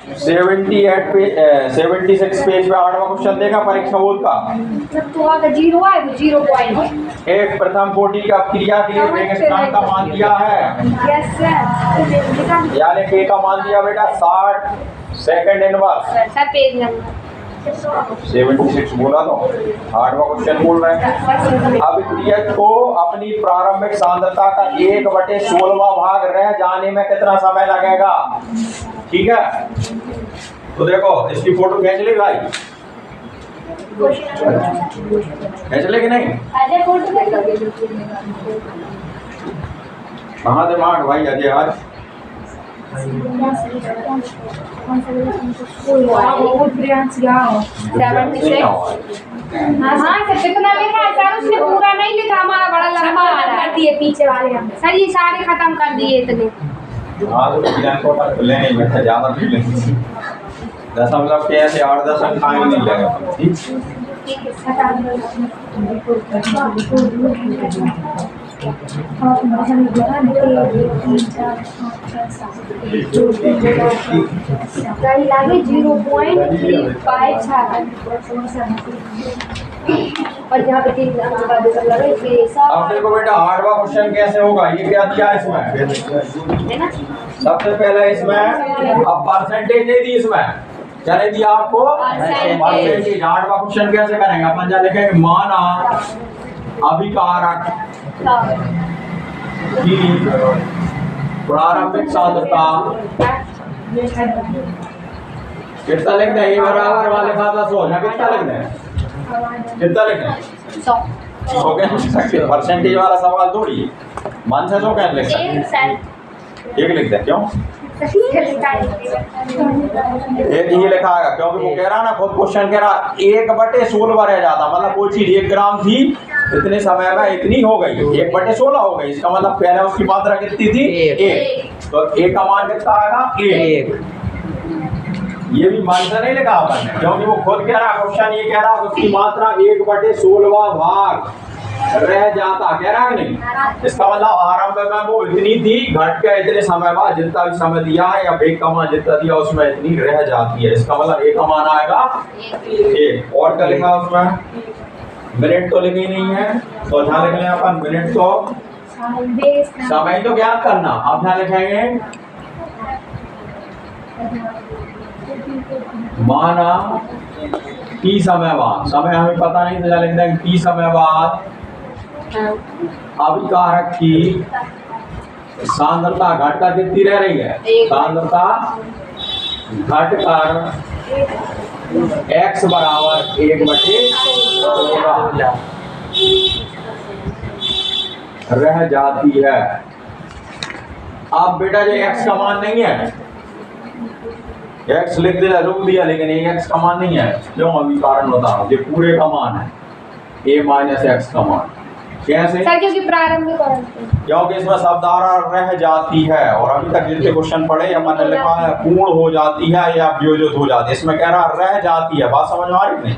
78 पे 76 पेज पे 8वां क्वेश्चन देखा परीक्षा बोर्ड का। तो अगर 0 आए तो 0 पॉइंट एक प्रथम कोटि का क्रिया के लिए वेग स्थान का मान दिया है। Yes sir. यानी के का मान दिया बेटा 60 second inverse. Sir page number 76 बोला तो 8वां क्वेश्चन बोल रहे हैं। अब क्रिया को अपनी प्रारंभिक सांद्रता का 1/16वां भाग रह जाने में कितना समय लगेगा। ठीक है, तो देखो इसकी फोटो खींच ली भाई, खींच ले कि नहीं। कहाँ दिमाग भाई अजय आज कितना लिखा है सर, उसने पूरा नहीं लिखा, हमारा बड़ा लंबा कर दिए पीछे वाले हम सर, ये सारे खत्म कर दिए इतने। हाँ तो नहीं बैठा ज्यादा भी नहीं, दशमलव के ऐसे 8 दशमलव टाइम नहीं लगेगा। ठीक लागे 0.5 और यहाँ पे अब देखो बेटा 8वां क्वेश्चन कैसे होगा, ये क्या दिया है इसमें। सबसे पहले इसमें अब परसेंटेज नहीं दी, इसमें क्या नहीं दिया आपको परसेंटेज। 8वां क्वेश्चन कैसे करेंगे अपन, क्या लिखेंगे माना अभिकारक की प्रारंभिक सांद्रता कितना लिखते हैं, ये बराबर वाले खाता 100 या कितना लिखते हैं, कितना लिखते हैं 100 कह सकते। परसेंटेज वाला सवाल थोड़ी मन से 100 कह लिख सकते, एक लिखते हैं क्यों एक ही लिखा है, क्योंकि वो कह रहा ना खुद क्वेश्चन कह रहा 1/16 रह जाता, मतलब कोई चीज 1 ग्राम थी इतने समय में इतनी हो गई 1/16 हो गई, इसका मतलब पहले उसकी मात्रा कितनी थी 1, तो 1 का मान कितना आएगा 1। ये भी मान से नहीं लिखा अपन ने, क्योंकि वो खुद कह रहा क्वेश्चन ये कह रहा उसकी मात्रा 1/16वां भाग रह जाता, कह रहा कि नहीं। इसका मतलब आरंभ में वो इतनी थी, घट के इतने समय बाद जितना भी समय दिया है या वेग का मान जितना दिया उसमें इतनी रह जाती है, इसका मतलब 1 का मान आएगा 1। और क्या लिखा उसमें, मिनट तो लिखी नहीं है, तो जहाँ लिख लें अपन मिनट तो समय तो ज्ञात करना। अब यहाँ लिखेंगे माना टी समय बाद, समय हमें पता नहीं तो लिख देंगे टी समय बाद अभिकारक की सांद्रता घटकर कितनी रह रही है, सांद्रता घटकर x बराबर 1/16 रह जाती है। अब बेटा जो x का मान नहीं है, x लिख दिया रुक दिया, लेकिन ये x का मान नहीं है, क्यों अभी कारण बता रहा हूँ, ये पूरे का मान है a - x का मान। कैसे सर, क्योंकि प्रारंभिक क्योंकि इसमें शब्दारा रह जाती है, और अभी तक जितने क्वेश्चन पढ़े मैंने लिखा है पूर्ण हो जाती है या वियोजित हो जाती है, इसमें कह रहा रह जाती है। बात समझ में आ रही नहीं,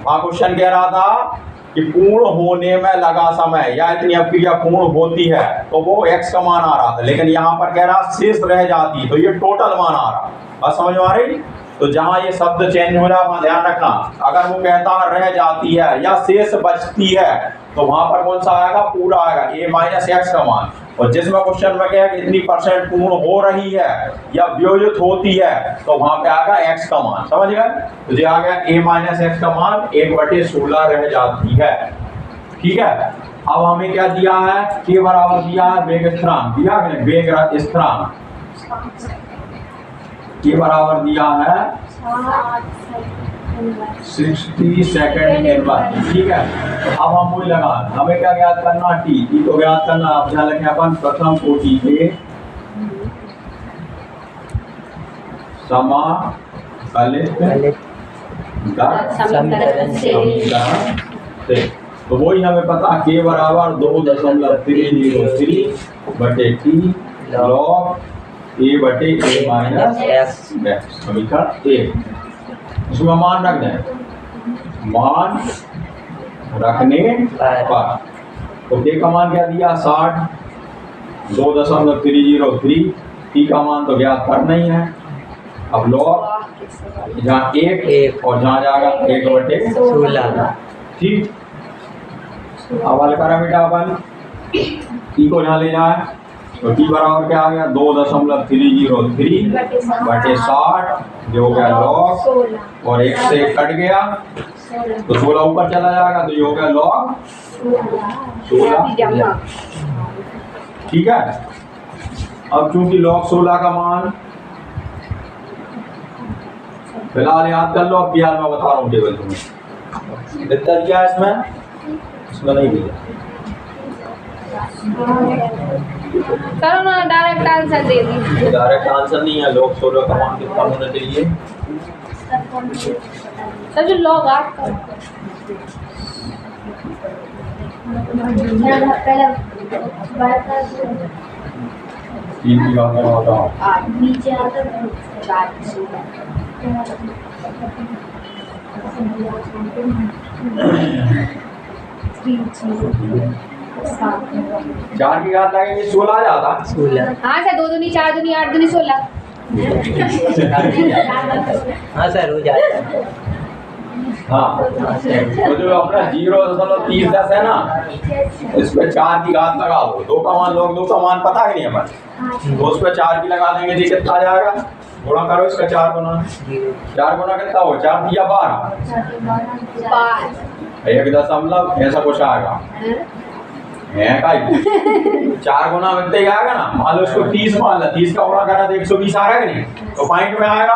वहाँ क्वेश्चन कह रहा था कि पूर्ण होने में लगा समय या इतनी अक्रिया पूर्ण होती है तो वो x का मान आ रहा था, लेकिन यहाँ पर कह रहा शेष रह जाती है तो ये टोटल मान आ रहा। बात समझ में आ रही। तो जहाँ ये शब्द चेंज हो रहा है वहाँ ध्यान रखना, अगर वो कहता है रह जाती है या शेष बचती है तो वहां पर कौन सा आएगा, पूरा आएगा a - x का मान। और जिसमें क्वेश्चन में क्या है कि इतनी % पूर्ण हो रही है या वियोजित होती है तो वहां पे आएगा x का मान। समझ गए, तो ये आ गया a - x का मान 1/16 रह जाती है। ठीक है, अब हमें क्या दिया है, k बराबर दिया है वेग स्थिरांक, दिया है वेग स्थिरांक k बराबर दिया है 60 सेकंड इनवर्स। ठीक है, अब हम वही लगा, हमें क्या ज्ञात करना, टी तो ज्ञात करना। आप ध्यान रखें अपन प्रथम कोटि के समाकलित समीकरण से, तो वही हमें पता k बराबर 2.303 बटे t log a/a - x समीकरण 1। इसमें मान रख दें, मान रखने पर तो k का मान क्या दिया 60, 2.303, t का मान तो ज्ञात करना ही है अब लॉग जहाँ 1 और जहाँ जाएगा 1/16, ठीक। अब हल करा बेटा अपन, टी को यहाँ ले जाए तो टी बराबर क्या आ गया 2.303/60 जो हो गया लॉग, और 1 से 1 कट गया तो 16 ऊपर चला जाएगा तो ये हो गया लॉग 16, ठीक है। अब चूंकि लॉग 16 का मान फिलहाल याद कर लो, अब फिलहाल मैं बता रहा हूँ टेबल तुम्हें कितना दिया है इसमें नहीं दिया। करो ना, डायरेक्ट आंसर दे दी। डायरेक्ट आंसर नहीं है, लॉग 16 का मान कितना होना चाहिए। सर जो लॉग 8 का तीन की बात मैं बताऊँ नीचे आता है 4 की घात लगेंगे 16 आ जाता। हाँ सर, 2 दूनी 4 दूनी 8 दूनी 16। हाँ सर हो जाता है। हाँ तो जो अपना 0.30 है ना, इस पे 4 की घात लगा दो, 2 का मान लोग 2 का मान पता है नहीं अपन, तो उस पे 4 की लगा देंगे जी कितना आ जाएगा, गुणा करो इसका 4 गुना, 4 गुना कितना हो 4 दिया 12, 1 ऐसा कुछ आएगा है का 4 गुना बनते ही आएगा ना। मान लो इसको 30 मान ला, 30 का गुणा करा तो 120 आ रहा है कि नहीं, तो पॉइंट में आएगा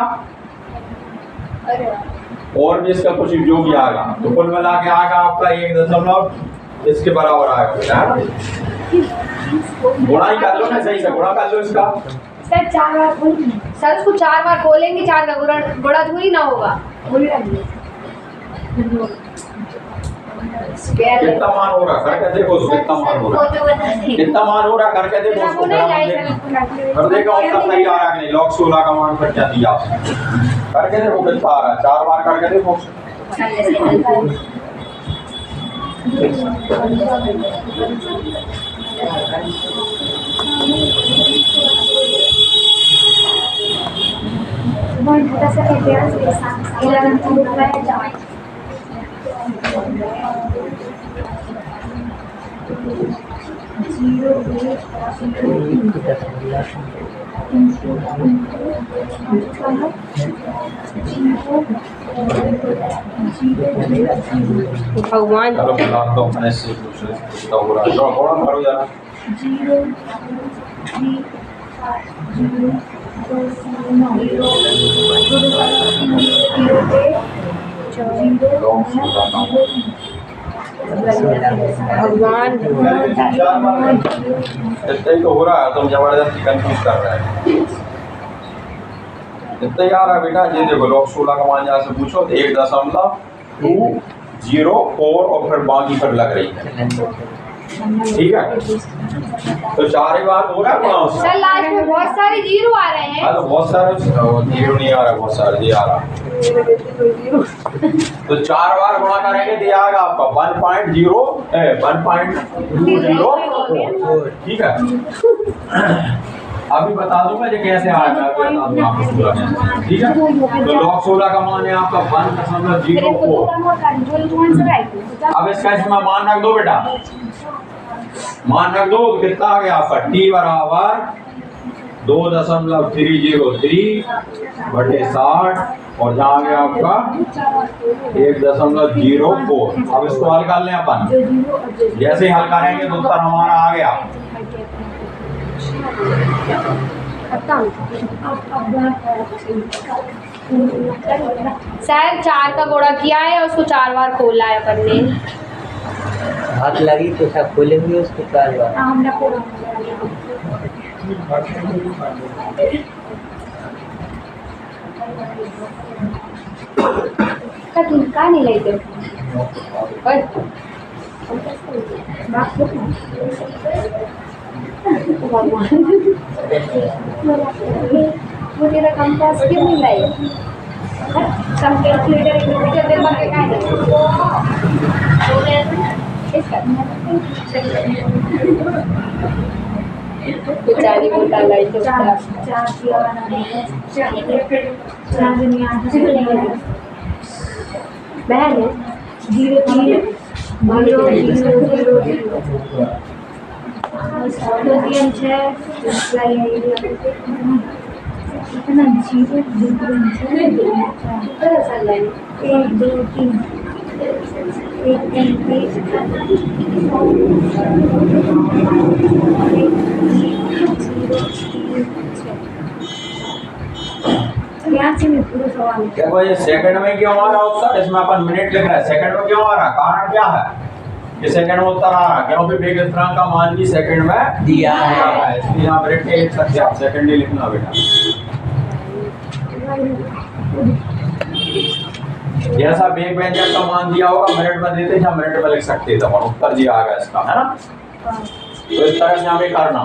और भी इसका कुछ जो भी आएगा तो कुल मिला के आएगा आपका 1 इसके बराबर आएगा। गुणा ही कर लो ना, सही से गुणा कर लो इसका। सर 4 बार खोलेंगे, सर उसको 4 बार खोलेंगे, 4 का गुणा थोड़ी ना होगा। कितना मान हो रहा करके देखो, तो कितना मान हो रहा, कितना मान हो रहा करके देखो उसको, कर देखो उसका सही आ रहा है कि नहीं। लॉग 16 का मान फिर क्या दिया करके देखो कितना आ रहा है, 4 बार करके देखो। भगवान चलो फिलहाल तो अपने से पूछता हो रहा है, थोड़ा थोड़ा मारो जरा। भगवान इतना ही तो हो रहा है, तुम जबरदस्ती कंफ्यूज कर रहे हैं। इतना ही आ रहा है बेटा, ये देखो लॉग 16 का मान यहाँ से पूछो तो 1.204 और फिर बाकी फिर लग रही है, ठीक है। तो 4 ही बार हो रहा है सर, लास्ट में बहुत सारे जीरो आ रहे हैं। हाँ तो बहुत सारे जीरो नहीं आ रहा, बहुत सारे ये आ रहा। तो 4 बार गुणा करेंगे तो आएगा आपका 1.204, ठीक है। अभी बता दूंगा ये कैसे आएगा, अभी बता दूंगा आपको पूरा कैसे, ठीक है। तो लॉग 16 का मान है आपका 1.04। अब इसका इसमें मान रख दो बेटा, मान रख दो तो कितना आ गया आपका t बराबर 2.303/60 और जहाँ आ गया आपका 1.04। अब इसको हल कर लें अपन, जैसे ही हल करेंगे तो उत्तर हमारा आ गया। सर 4 का गुणा किया है, उसको 4 बार खोला है अपन ने। हाथ लगी तो सब खोलेंगे उसको 4 बार। का नहीं लेते मुझे रकम पास क्यों नहीं लाई? सब कैलकुलेटर दे बाकी का है इसका 4 बोलता लाई तो बहन 0 देखो ये सेकंड में क्यों आ रहा है उत्तर, इसमें अपन मिनट लिख रहे हैं, सेकंड में क्यों आ रहा है, कारण क्या है ये सेकंड में उत्तर आ रहा है, क्योंकि वेग स्थिरांक का मान भी सेकंड में दिया है। इसलिए आप मिनट नहीं लिख सकते, आप सेकंड ही लिखना बेटा। जैसा वेग व्यंजक का मान दिया होगा मिनट में देते हैं, मिनट में लिख सकते थे और उत्तर दिया आ गया इसका, है ना। तो इस तरह से हमें करना।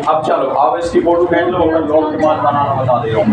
अब चलो, अब इसकी फोटो खींच लो, मैं लॉग बनाना बता दे रहा हूँ।